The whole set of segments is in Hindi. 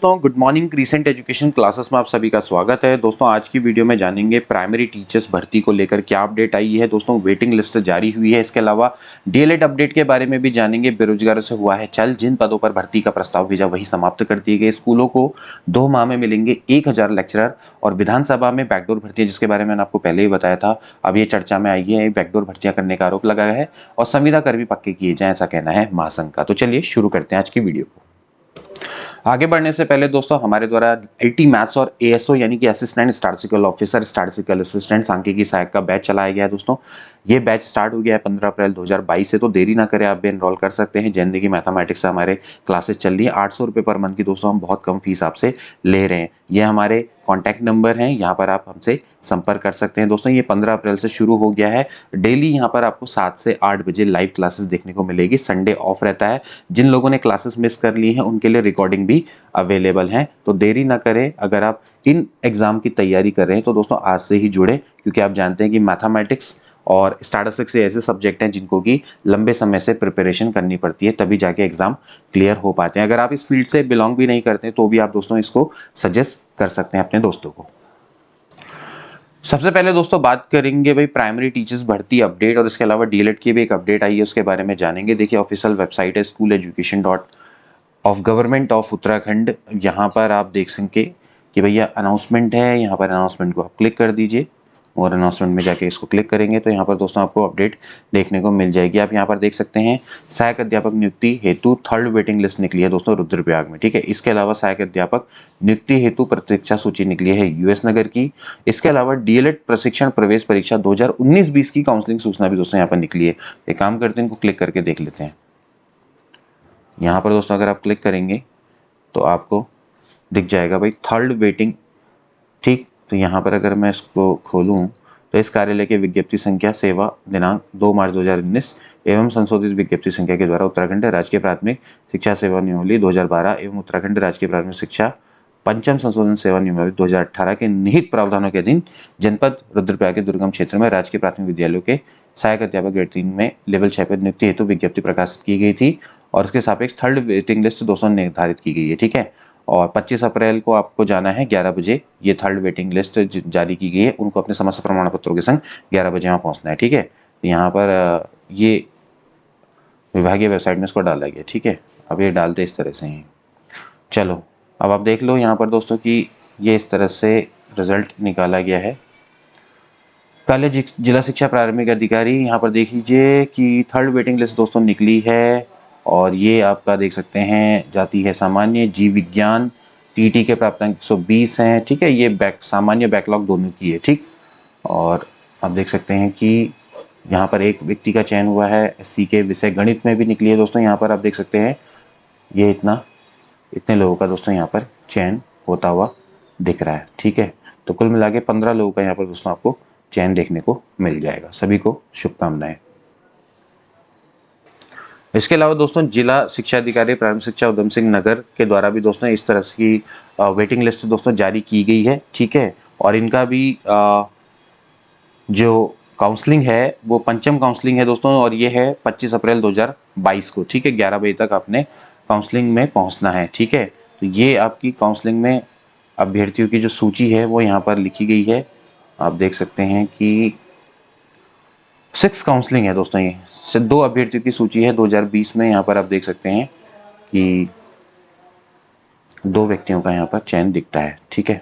दोस्तों, good morning. Crescent education classes में आप सभी का स्वागत है। दोस्तों आज की वीडियो में जानेंगे प्राइमरी टीचर्स भर्ती को लेकर क्या अपडेट आई है। दोस्तों वेटिंग लिस्ट जारी हुई है। इसके अलावा डीएलएड अपडेट के बारे में भी जानेंगे। बेरोजगारों से हुआ है छल, जिन पदों पर भर्ती का प्रस्ताव भेजा वही समाप्त कर दिए गए। स्कूलों को 2 माह में मिलेंगे 1000 लेक्चरर। और विधानसभा में बैकडोर भर्ती, जिसके बारे में मैंने आपको पहले ही बताया था, अब ये चर्चा में आई है। बैकडोर भर्तियां करने का आरोप लगाया है और संविदा कर भी पक्के किए जाए, ऐसा कहना है महासंघ का। तो चलिए शुरू करते हैं आज की वीडियो को। आगे बढ़ने से पहले दोस्तों, हमारे द्वारा आईटी मैथ्स और एएसओ यानी कि assistant statistical officer, statistical assistant, सांख्यिकी सहायक का बैच चलाया गया है। दोस्तों ये बैच स्टार्ट हो गया है 15 अप्रैल 2022 से, तो देरी ना करें, आप भी एनरोल कर सकते हैं। जिंदगी मैथमेटिक्स से हमारे क्लासेस चल रही है। 800 रुपये पर मंथ की दोस्तों हम बहुत कम फीस आपसे ले रहे हैं। ये हमारे कॉन्टैक्ट नंबर हैं, यहाँ पर आप हमसे संपर्क कर सकते हैं। दोस्तों ये 15 अप्रैल से शुरू हो गया है। डेली यहाँ पर आपको 7 से 8 बजे लाइव क्लासेस देखने को मिलेगी। संडे ऑफ रहता है। जिन लोगों ने क्लासेस मिस कर ली हैं उनके लिए रिकॉर्डिंग भी अवेलेबल है। तो देरी ना करें। अगर आप इन एग्जाम की तैयारी कर रहे हैं तो दोस्तों आज से ही जुड़े, क्योंकि आप जानते हैं कि मैथमेटिक्स और स्टैटिस्टिक्स ऐसे सब्जेक्ट हैं जिनको की लंबे समय से प्रिपरेशन करनी पड़ती है, तभी जाके एग्जाम क्लियर हो पाते हैं। अगर आप इस फील्ड से बिलोंग भी नहीं करते तो भी आप दोस्तों इसको सजेस्ट कर सकते हैं अपने दोस्तों को। सबसे पहले दोस्तों बात करेंगे भाई प्राइमरी टीचर्स भर्ती अपडेट, और इसके अलावा डीएलएड की भी एक अपडेट आई है, उसके बारे में जानेंगे। देखिए ऑफिशियल वेबसाइट है school education dot of government of Uttarakhand. यहाँ पर आप देख सकें कि भैया अनाउंसमेंट है। यहाँ पर अनाउंसमेंट को आप क्लिक कर दीजिए और अनाउंसमेंट में जाके इसको क्लिक करेंगे तो यहाँ पर दोस्तों आपको अपडेट देखने को मिल जाएगी। आप यहाँ पर देख सकते हैं सहायक अध्यापक नियुक्ति हेतु 3rd वेटिंग लिस्ट निकली है दोस्तों रुद्रप्रयाग में, ठीक है। इसके अलावा सहायक अध्यापक नियुक्ति हेतु प्रतीक्षा सूची निकली है यूएस नगर की। इसके अलावा डीएलएड प्रशिक्षण प्रवेश परीक्षा 2019-20 की काउंसलिंग सूचना भी दोस्तों यहाँ पर निकली है। एक काम करते हैं, इनको क्लिक करके देख लेते हैं। यहाँ पर दोस्तों अगर आप क्लिक करेंगे तो आपको दिख जाएगा भाई 3rd वेटिंग, ठीक। तो यहाँ पर अगर मैं इसको खोलूँ तो इस कार्यालय के विज्ञप्ति संख्या सेवा दिनांक 2 मार्च 2019 एवं संशोधित विज्ञप्ति संख्या के द्वारा उत्तराखंड राजकीय प्राथमिक शिक्षा सेवा नियमावली 2012 एवं उत्तराखंड राजकीय प्राथमिक शिक्षा पंचम संशोधन सेवा नियमावली 2018 के निहित प्रावधानों के अधीन जनपद रुद्रप्रयाग के दुर्गम क्षेत्र में राजकीय प्राथमिक विद्यालयों के सहायक अध्यापक ग्रेड 3 में लेवल 6 पर नियुक्ति हेतु विज्ञप्ति प्रकाशित की गई थी और उसके सापेक्ष 3rd वेटिंग लिस्ट दोस्तों निर्धारित की गई है, ठीक है। और 25 अप्रैल को आपको जाना है 11 बजे। ये 3rd वेटिंग लिस्ट जारी की गई है, उनको अपने समस्त प्रमाण पत्रों के संग 11 बजे वहाँ पहुँचना है, ठीक है। तो यहाँ पर ये विभागीय वेबसाइट में इसको डाला गया, ठीक है। अब ये डालते इस तरह से ही। चलो अब आप देख लो यहाँ पर दोस्तों कि ये इस तरह से रिजल्ट निकाला गया है। कल जिला शिक्षा प्रारंभिक अधिकारी, यहाँ पर देख लीजिए कि 3rd वेटिंग लिस्ट दोस्तों निकली है और ये आपका देख सकते हैं जाति है सामान्य, जीव विज्ञान, टीटी के प्राप्तांक 120 हैं, ठीक है। ये सामान्य बैकलॉग दोनों की है, ठीक। और आप देख सकते हैं कि यहाँ पर एक व्यक्ति का चयन हुआ है। एससी के विषय गणित में भी निकली है दोस्तों। यहाँ पर आप देख सकते हैं ये इतने लोगों का दोस्तों यहाँ पर चयन होता हुआ दिख रहा है, ठीक है। तो कुल मिला के 15 लोगों का यहाँ पर दोस्तों आपको चयन देखने को मिल जाएगा। सभी को शुभकामनाएं। इसके अलावा दोस्तों जिला शिक्षा अधिकारी प्राथमिक शिक्षा उधम सिंह नगर के द्वारा भी दोस्तों इस तरह की वेटिंग लिस्ट दोस्तों जारी की गई है, ठीक है। और इनका भी जो काउंसलिंग है वो पंचम काउंसलिंग है दोस्तों, और ये है 25 अप्रैल 2022 को, ठीक है। 11 बजे तक आपने काउंसलिंग में पहुंचना है, ठीक है। तो ये आपकी काउंसलिंग में अभ्यर्थियों की जो सूची है वो यहाँ पर लिखी गई है। आप देख सकते हैं कि 6 काउंसलिंग है दोस्तों। ये सिर्फ 2 अभ्यर्थियों की सूची है 2020 में। यहाँ पर आप देख सकते हैं कि 2 व्यक्तियों का यहाँ पर चयन दिखता है, ठीक है।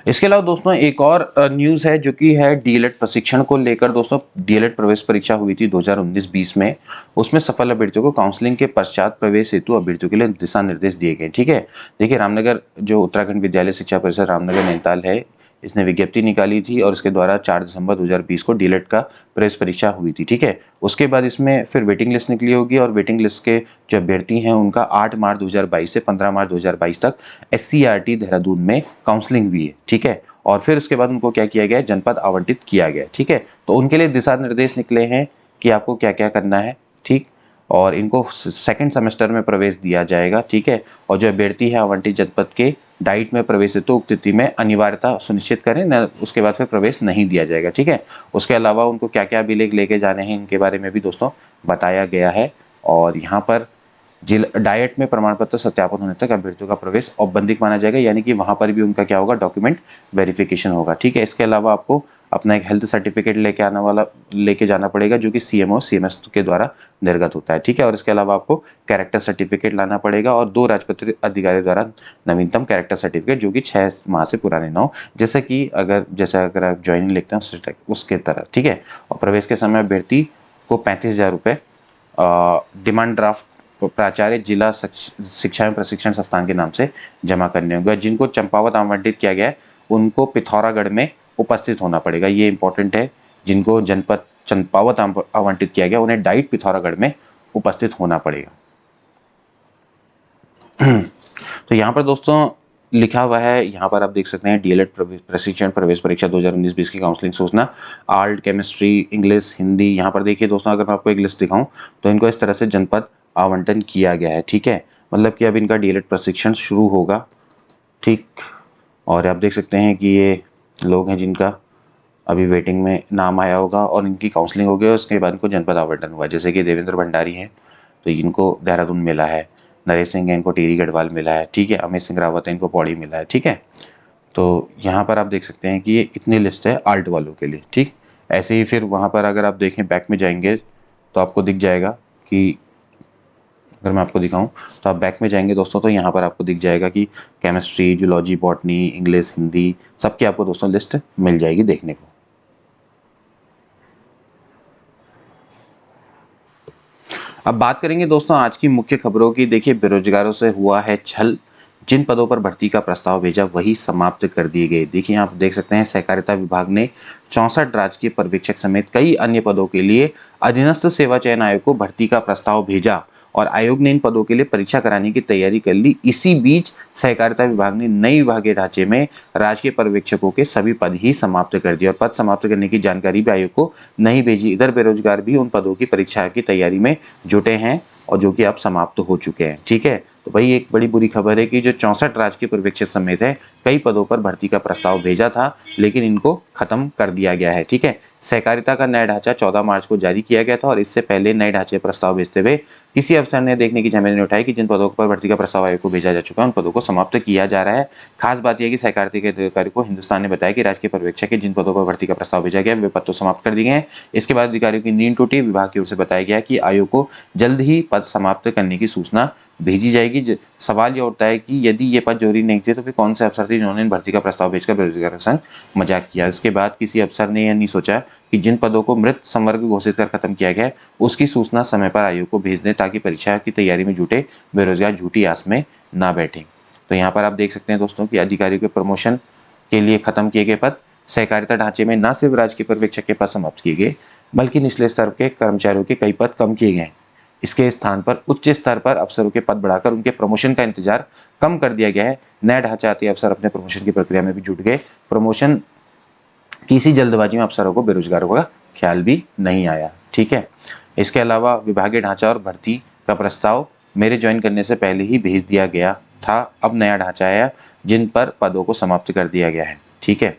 इसके अलावा दोस्तों एक और न्यूज़ है जो कि है डीएलएड प्रशिक्षण को लेकर। दोस्तों डीएलएड प्रवेश परीक्षा हुई थी 2019-20 में, उसमें सफल अभ्यर्थियों को काउंसलिंग के पश्चात प्रवेश हेतु अभ्यर्थियों के लिए दिशा निर्देश दिए गए, ठीक है। देखिए रामनगर जो उत्तराखंड विद्यालय शिक्षा परिषद रामनगर नैनीताल है, इसने विज्ञप्ति निकाली थी और इसके द्वारा 4 दिसंबर 2020 को डीएलएड का प्रवेश परीक्षा हुई थी, ठीक है। उसके बाद इसमें फिर वेटिंग लिस्ट निकली होगी और वेटिंग लिस्ट के जो अभ्यर्थी हैं उनका 8 मार्च 2022 से 15 मार्च 2022 तक एससीईआरटी देहरादून में काउंसलिंग हुई है, ठीक है। और फिर उसके बाद उनको क्या किया गया, जनपद आवंटित किया गया, ठीक है। तो उनके लिए दिशा निर्देश निकले हैं कि आपको क्या क्या करना है, ठीक। और इनको 2nd सेमेस्टर में प्रवेश दिया जाएगा, ठीक है। और जो अभ्यर्थी है आवंटित जनपद के डाइट में प्रवेश हेतु उक्त तिथि में अनिवार्यता सुनिश्चित करें, न उसके बाद फिर प्रवेश नहीं दिया जाएगा, ठीक है। उसके अलावा उनको क्या क्या अभिलेख लेके जाने हैं इनके बारे में भी दोस्तों बताया गया है। और यहाँ पर डाइट में प्रमाण पत्र सत्यापन होने तक अभ्यर्थियों का प्रवेश औपबंधिक माना जाएगा, यानी कि वहां पर भी उनका क्या होगा, डॉक्यूमेंट वेरिफिकेशन होगा। ठीक है, इसके अलावा आपको अपना एक हेल्थ सर्टिफिकेट लेके जाना पड़ेगा, जो कि सीएमओ सीएमएस के द्वारा निर्गत होता है। ठीक है, और इसके अलावा आपको कैरेक्टर सर्टिफिकेट लाना पड़ेगा और 2 राजपत्रित अधिकारी द्वारा नवीनतम कैरेक्टर सर्टिफिकेट जो कि 6 माह से पुराने ना हो, जैसे अगर आप ज्वाइनिंग लिखते हैं उसके तरह। ठीक है, और प्रवेश के समय अभ्यर्थी को 35,000 रुपये डिमांड ड्राफ्ट प्राचार्य जिला शिक्षा एवं प्रशिक्षण संस्थान के नाम से जमा करने होंगे। जिनको चंपावत आवंटित किया गया है उनको पिथौरागढ़ में उपस्थित होना पड़ेगा, ये इंपॉर्टेंट है। जिनको जनपद चंपावत आवंटित किया गया उन्हें डाइट पिथौरागढ़ में उपस्थित होना पड़ेगा। तो यहाँ पर दोस्तों लिखा हुआ है, यहाँ पर आप देख सकते हैं डीएलएड प्रशिक्षण प्रवेश परीक्षा 2019-20 की काउंसलिंग सूचना, आर्ट, केमिस्ट्री, इंग्लिश, हिंदी। यहाँ पर देखिए दोस्तों, अगर मैं आपको एक लिस्ट दिखाऊं तो इनको इस तरह से जनपद आवंटन किया गया है। ठीक है, मतलब कि अब इनका डीएलएड प्रशिक्षण शुरू होगा। ठीक, और आप देख सकते हैं कि ये लोग हैं जिनका अभी वेटिंग में नाम आया होगा और इनकी काउंसलिंग हो गई और उसके बाद इनको जनपद आवंटन हुआ। जैसे कि देवेंद्र भंडारी हैं तो इनको देहरादून मिला है, नरेश सिंह है इनको टिहरी गढ़वाल मिला है। ठीक है, अमित सिंह रावत है इनको पौड़ी मिला है। ठीक है, तो यहाँ पर आप देख सकते हैं कि ये इतनी लिस्ट है आर्ट वालों के लिए। ठीक, ऐसे ही फिर वहाँ पर अगर आप देखें बैक में जाएंगे तो आपको दिख जाएगा कि अगर मैं आपको दिखाऊं तो आप बैक में जाएंगे दोस्तों तो यहाँ पर आपको दिख जाएगा कि chemistry, zoology, botany, English, Hindi सबकी आपको दोस्तों लिस्ट मिल जाएगी देखने को। अब बात करेंगे दोस्तों आज की मुख्य खबरों की। देखिए, बेरोजगारों से हुआ है छल, जिन पदों पर भर्ती का प्रस्ताव भेजा वही समाप्त कर दिए गए। देखिए यहाँ आप देख सकते हैं सहकारिता विभाग ने 64 राजकीय पर्यवेक्षक समेत कई अन्य पदों के लिए अधीनस्थ सेवा चयन आयोग को भर्ती का प्रस्ताव भेजा और आयोग ने इन पदों के लिए परीक्षा कराने की तैयारी कर ली। इसी बीच सहकारिता विभाग ने नई विभागीय ढांचे में राजकीय पर्यवेक्षकों के सभी पद ही समाप्त कर दिए और पद समाप्त करने की जानकारी भी आयोग को नहीं भेजी। इधर बेरोजगार भी उन पदों की परीक्षा की तैयारी में जुटे हैं और जो कि अब समाप्त हो चुके हैं। ठीक है, तो भाई एक बड़ी बुरी खबर है कि जो 64 राजकीय पर्यवेक्षक समेत है कई पदों पर भर्ती का प्रस्ताव भेजा था लेकिन इनको खत्म कर दिया गया है। ठीक है, सहकारिता का नया ढांचा 14 मार्च को जारी किया गया था और इससे पहले नए ढांचे प्रस्ताव भेजते हुए किसी अफसर ने देखने की जिम्मेदारी उठाई कि जिन पदों पर भर्ती का प्रस्ताव आयोग को भेजा जा चुका है उन पदों को समाप्त किया जा रहा है। खास बात यह कि सहकारिता के अधिकारी को हिंदुस्तान ने बताया कि राजकीय पर्यवेक्षक के जिन पदों पर भर्ती का प्रस्ताव भेजा गया वे पद तो समाप्त कर दिए गए हैं। इसके बाद अधिकारियों की नींद टूटी। विभाग की ओर से बताया गया कि आयोग को जल्द ही पद समाप्त करने की सूचना भेजी जाएगी। सवाल ये उठता है कि यदि ये पद जरूरी नहीं थे तो फिर कौन से अफसर थे जिन्होंने इन भर्ती का प्रस्ताव भेजकर बेरोजगारों के संग मजाक किया। इसके बाद किसी अफसर ने यह नहीं सोचा कि जिन पदों को मृत संवर्ग घोषित कर खत्म किया गया है उसकी सूचना समय पर आयोग को भेज दें ताकि परीक्षा की तैयारी में जुटे बेरोजगार झूठी आस में ना बैठे। तो यहाँ पर आप देख सकते हैं दोस्तों कि अधिकारियों के प्रमोशन के लिए खत्म किए गए पद सहकारिता ढांचे में न सिर्फ राजकीय पर्यवेक्षक के पद समाप्त किए गए बल्कि निचले स्तर के कर्मचारियों के कई पद कम किए गए। इसके स्थान पर उच्च स्तर पर अफसरों के पद बढ़ाकर उनके प्रमोशन का इंतजार कम कर दिया गया है। नया ढांचा आते अफसर अपने प्रमोशन की प्रक्रिया में भी जुट गए। प्रमोशन की इसी जल्दबाजी में अफसरों को बेरोजगारों का ख्याल भी नहीं आया। ठीक है, इसके अलावा विभागीय ढांचा और भर्ती का प्रस्ताव मेरे ज्वाइन करने से पहले ही भेज दिया गया था। अब नया ढांचा आया जिन पर पदों को समाप्त कर दिया गया है। ठीक है,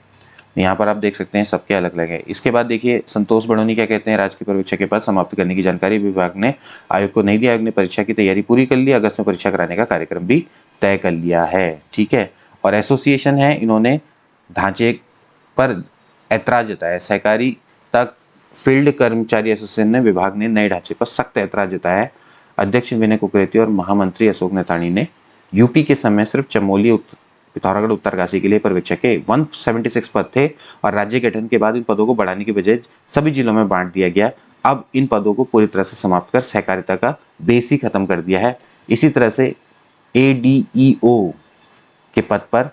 यहाँ पर आप देख सकते हैं सबके अलग अलग है। इसके बाद देखिए संतोष बड़ोनी क्या कहते हैं, राजकीय पर्यवेक्षक के पद समाप्त करने की जानकारी विभाग ने आयोग को नहीं दिया। आयोग ने परीक्षा की तैयारी पूरी कर ली, अगस्त में परीक्षा कराने का कार्यक्रम भी तय कर लिया है। ठीक है, और एसोसिएशन है इन्होंने ढांचे पर ऐतराज जताया। सहकारी तक फील्ड कर्मचारी एसोसिएशन ने विभाग ने नए ढांचे पर सख्त ऐतराज जताया है। अध्यक्ष विनय कुकरेती और महामंत्री अशोक नेतानी ने यूपी के समय सिर्फ चमोली पिथौरागढ़ उत्तरकाशी के लिए पर्यवेक्षक के 176 पद थे और राज्य गठन के बाद इन पदों को बढ़ाने के बजाय सभी जिलों में बांट दिया गया। अब इन पदों को पूरी तरह से समाप्त कर सहकारिता का बेस ही खत्म कर दिया है। इसी तरह से एडीईओ के पद पर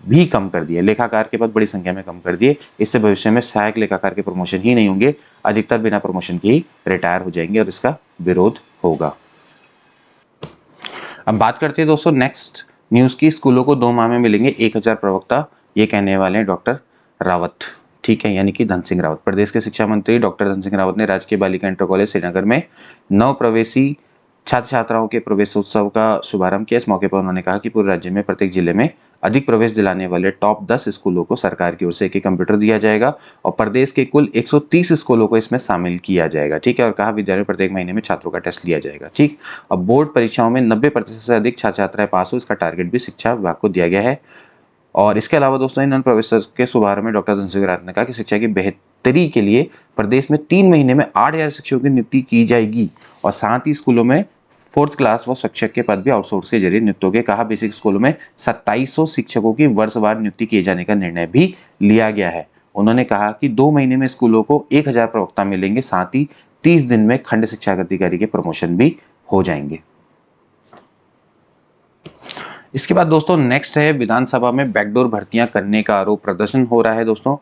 भी कम कर दिए, लेखाकार के पद बड़ी संख्या में कम कर दिए। इससे भविष्य में सहायक लेखाकार के प्रमोशन ही नहीं होंगे, अधिकतर बिना प्रमोशन के ही रिटायर हो जाएंगे और इसका विरोध होगा। अब बात करते हैं दोस्तों नेक्स्ट न्यूज़ की। स्कूलों को 2 माह में मिलेंगे 1000 प्रवक्ता, ये कहने वाले हैं डॉक्टर रावत। ठीक है, यानी कि धन सिंह रावत। प्रदेश के शिक्षा मंत्री डॉक्टर धन सिंह रावत ने राजकीय बालिका इंटर कॉलेज श्रीनगर में नव प्रवेशी छात्र छात्राओं के प्रवेशोत्सव का शुभारंभ किया। इस मौके पर उन्होंने कहा कि पूरे राज्य में प्रत्येक जिले में अधिक प्रवेश दिलाने वाले टॉप 10 स्कूलों को सरकार की ओर से एक कंप्यूटर दिया जाएगा और प्रदेश के कुल 130 स्कूलों को इसमें शामिल किया जाएगा। ठीक है, और कहा विद्यालय में प्रत्येक महीने में छात्रों का टेस्ट लिया जाएगा। ठीक, अब बोर्ड परीक्षाओं में 90% से अधिक छात्र छात्राएं पास हो, इसका टारगेट भी शिक्षा विभाग को दिया गया है। और इसके अलावा दोस्तों इन प्रोफेसर के शुभारंभ में डॉक्टर धनसिंह रावत ने कहा कि शिक्षा की बेहतरी के लिए प्रदेश में 3 महीने में 8,000 शिक्षकों की नियुक्ति की जाएगी और साथ ही स्कूलों में 4th क्लास व शिक्षक के पद भी आउटसोर्स के जरिए नियुक्त होंगे। कहा बेसिक स्कूलों में 2700 शिक्षकों की वर्षवार नियुक्ति किए जाने का निर्णय भी लिया गया है। उन्होंने कहा कि 2 महीने में स्कूलों को 1000 प्रवक्ता मिलेंगे, साथ ही 30 दिन में खंड शिक्षा अधिकारी के प्रमोशन भी हो जाएंगे। इसके बाद दोस्तों नेक्स्ट है विधानसभा में बैकडोर भर्तियां करने का आरोप प्रदर्शन हो रहा है। दोस्तों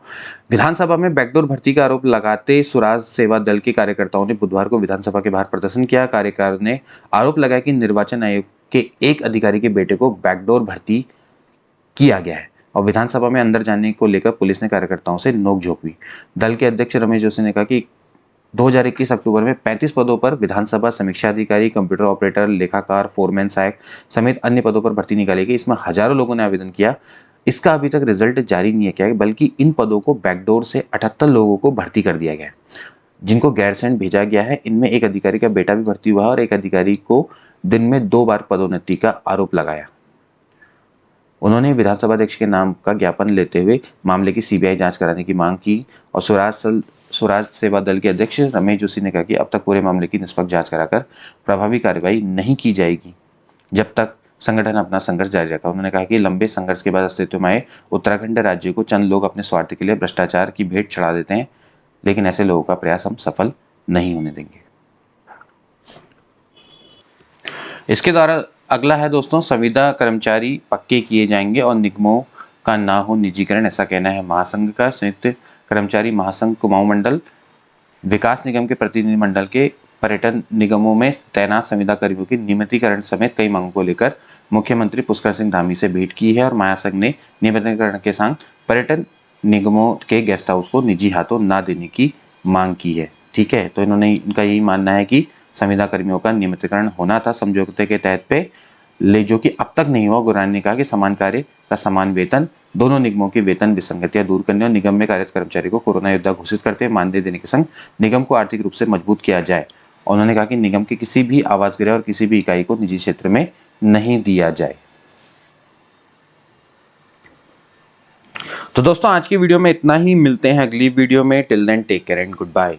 विधानसभा में बैकडोर भर्ती का आरोप लगाते स्वराज सेवा दल के कार्यकर्ताओं ने बुधवार को विधानसभा के बाहर प्रदर्शन किया। कार्यकर्ताओं ने आरोप लगाया कि निर्वाचन आयोग के एक अधिकारी के बेटे को बैकडोर भर्ती किया गया है और विधानसभा में अंदर जाने को लेकर पुलिस ने कार्यकर्ताओं से नोकझोंक हुई। दल के अध्यक्ष रमेश जोशी ने कहा कि 2021 अक्टूबर में 35 पदों पर विधानसभा समीक्षा अधिकारी, कंप्यूटर ऑपरेटर, लेखाकार, फोरमैन सहायक समेत अन्य पदों पर भर्ती निकाली गई। इसमें हजारों लोगों ने आवेदन किया। इसका अभी तक रिजल्ट जारी नहीं किया गया, बल्कि इन पदों को बैकडोर से 78 लोगों को भर्ती कर दिया गया, जिनको गैरसैंण भेजा गया है। इनमें एक अधिकारी का बेटा भी भर्ती हुआ और एक अधिकारी को दिन में 2 बार पदोन्नति का आरोप लगाया। उन्होंने विधानसभा अध्यक्ष के नाम का ज्ञापन लेते हुए मामले की सीबीआई जांच कराने की मांग की और स्वराज सेवा दल के अध्यक्ष रमेश जोशी ने कहा कि अब तक पूरे मामले की निष्पक्ष जांच कराकर प्रभावी कार्रवाई नहीं की जाएगी जब तक संगठन अपना संघर्ष जारी रखा। उन्होंने कहा कि लंबे संघर्ष के बाद अस्तित्व में आए उत्तराखंड राज्य को चंद लोग अपने स्वार्थ के लिए भ्रष्टाचार की भेंट चढ़ा देते हैं, लेकिन ऐसे लोगों का प्रयास हम सफल नहीं होने देंगे। इसके द्वारा अगला है दोस्तों संविदा कर्मचारी पक्के किए जाएंगे और निगमों का ना हो निजीकरण, ऐसा कहना है महासंघ का। संयुक्त कर्मचारी महासंघ कुमाऊं मंडल विकास निगम के प्रतिनिधि मंडल के पर्यटन निगमों में तैनात संविदा कर्मियों की नियमितीकरण समेत कई मांगों को लेकर मुख्यमंत्री पुष्कर सिंह धामी से भेंट की है और महासंघ ने नियमितीकरण के संग पर्यटन निगमों के गेस्ट हाउस को निजी हाथों न देने की मांग की है। ठीक है, तो इनका यही मानना है कि संविदा कर्मियों का नियमितीकरण होना था समझौते के तहत पे, ले जो कि अब तक नहीं हुआ। गुरानी ने कहा कि समान कार्य का समान वेतन, दोनों निगमों की वेतन विसंगतियां दूर करने और निगम में कार्यरत कर्मचारी को कोरोना योद्धा घोषित करते हुए मानदेय देने के संग निगम को आर्थिक रूप से मजबूत किया जाए। उन्होंने कहा कि निगम के किसी भी आवास गृह और किसी भी इकाई को निजी क्षेत्र में नहीं दिया जाए। तो दोस्तों आज की वीडियो में इतना ही, मिलते हैं अगली वीडियो में। Till then take care and good bye.